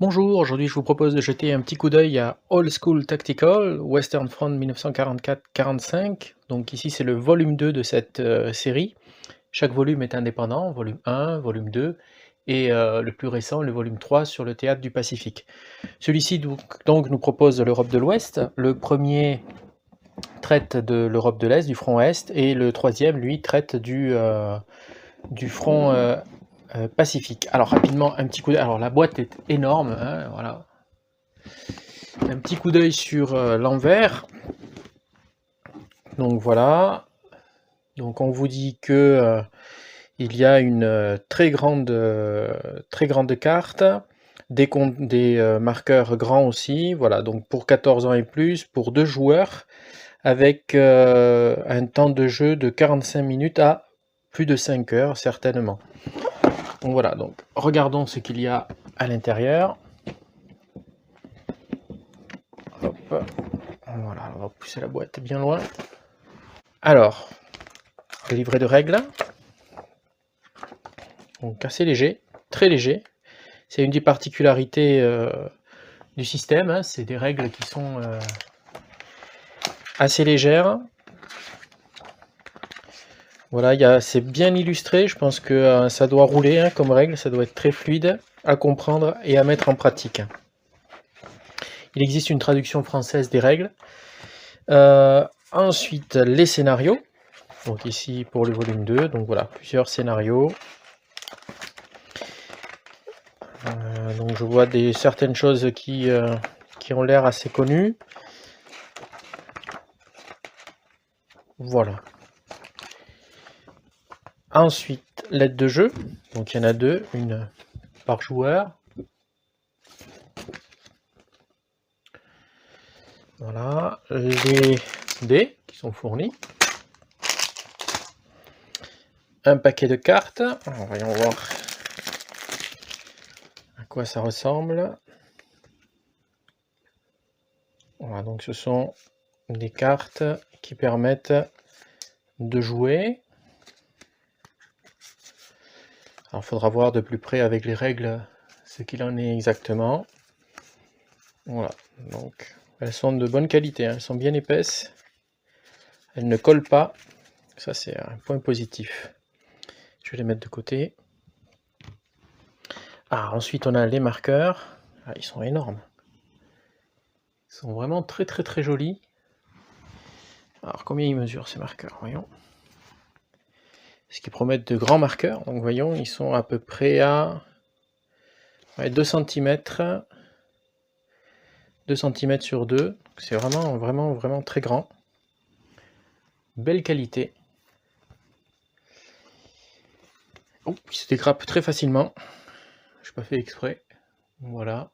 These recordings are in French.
Bonjour, aujourd'hui je vous propose de jeter un petit coup d'œil à Old School Tactical, Western Front 1944-45. Donc ici c'est le volume 2 de cette série. Chaque volume est indépendant, volume 1, volume 2, et le plus récent, le volume 3 sur le théâtre du Pacifique. Celui-ci donc nous propose l'Europe de l'Ouest. Le premier traite de l'Europe de l'Est, du front Est, et le troisième, lui, traite du front Pacifique. Alors rapidement, un petit coup d'œil. Alors la boîte est énorme, hein, voilà. Un petit coup d'œil sur l'envers. Donc voilà. Donc on vous dit que il y a une très grande carte, des marqueurs grands aussi. Voilà, donc pour 14 ans et plus, pour 2 joueurs, avec un temps de jeu de 45 minutes à plus de 5 heures certainement. Donc voilà, donc regardons ce qu'il y a à l'intérieur. Hop. Voilà, on va pousser la boîte bien loin. Alors, le livret de règles, donc assez léger, très léger. C'est une des particularités du système, hein. C'est des règles qui sont assez légères. Voilà, c'est bien illustré, je pense que ça doit rouler, hein, comme règle, ça doit être très fluide à comprendre et à mettre en pratique. Il existe une traduction française des règles. Ensuite, les scénarios. Donc ici pour le volume 2, donc voilà, plusieurs scénarios. Donc je vois certaines choses qui ont l'air assez connues. Voilà. Ensuite, l'aide de jeu. Donc il y en a deux, une par joueur. Voilà, les dés qui sont fournis. Un paquet de cartes. Alors, voyons voir à quoi ça ressemble. Voilà, donc ce sont des cartes qui permettent de jouer. Alors il faudra voir de plus près avec les règles ce qu'il en est exactement. Voilà, donc elles sont de bonne qualité, hein. Elles sont bien épaisses. Elles ne collent pas. Ça c'est un point positif. Je vais les mettre de côté. Ah, ensuite on a les marqueurs. Ah, ils sont énormes. Ils sont vraiment très très très jolis. Alors combien ils mesurent ces marqueurs? Voyons. Ce qui promettent de grands marqueurs. Donc voyons, ils sont à peu près à 2 cm. 2 cm sur 2. C'est vraiment vraiment vraiment très grand. Belle qualité. Oh, ils se dégrappent très facilement. Je n'ai pas fait exprès. Voilà.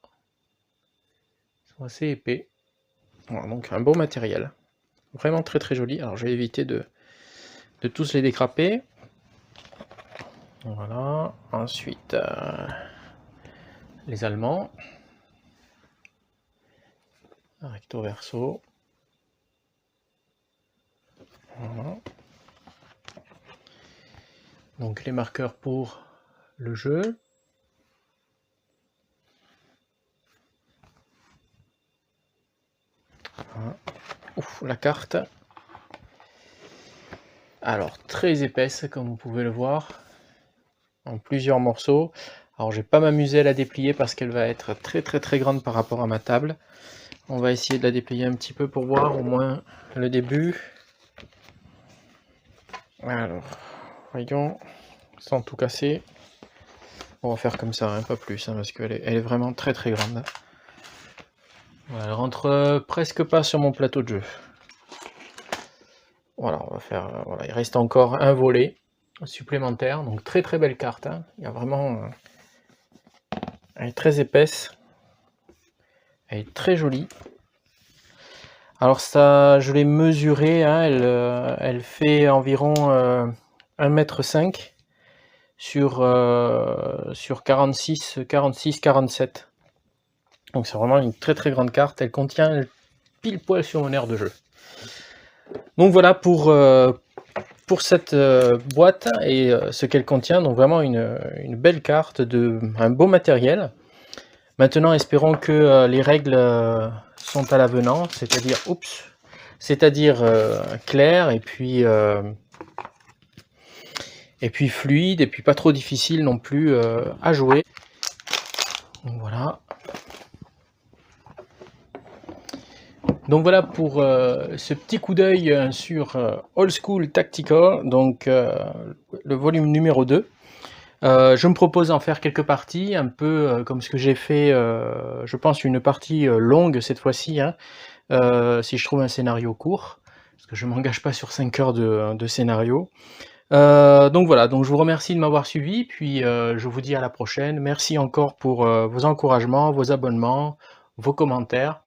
Ils sont assez épais. Voilà, donc un beau matériel. Vraiment très très joli. Alors je vais éviter de tous les dégrapper. Voilà. Ensuite, les Allemands. Recto verso. Voilà. Donc les marqueurs pour le jeu. Voilà. Ouf, la carte. Alors très épaisse comme vous pouvez le voir, en plusieurs morceaux. Alors je vais pas m'amuser à la déplier parce qu'elle va être très très très grande par rapport à ma table. On va essayer de la déplier un petit peu pour voir au moins le début. Alors, voyons, sans tout casser. On va faire comme ça, hein, pas plus, hein, parce qu'elle est vraiment très très grande. Voilà, elle rentre presque pas sur mon plateau de jeu. Voilà, on va faire. Voilà, il reste encore un volet supplémentaire, donc très très belle carte. Hein. Il y a vraiment. Elle est très épaisse. Elle est très jolie. Alors ça, je l'ai mesurée, hein, elle fait environ 1,5 m sur 46-47. Donc c'est vraiment une très très grande carte. Elle contient pile poil sur mon aire de jeu. Donc voilà pour cette boîte et ce qu'elle contient. Donc vraiment une belle carte, un beau matériel. Maintenant, espérons que les règles sont à l'avenant, c'est-à-dire claires et puis fluides et puis pas trop difficiles non plus à jouer. Donc voilà. Donc voilà pour ce petit coup d'œil sur Old School Tactical, donc le volume numéro 2. Je me propose d'en faire quelques parties, un peu comme ce que j'ai fait, je pense une partie longue cette fois-ci, hein, si je trouve un scénario court, parce que je ne m'engage pas sur 5 heures de scénario. Donc voilà, donc je vous remercie de m'avoir suivi, puis je vous dis à la prochaine. Merci encore pour vos encouragements, vos abonnements, vos commentaires.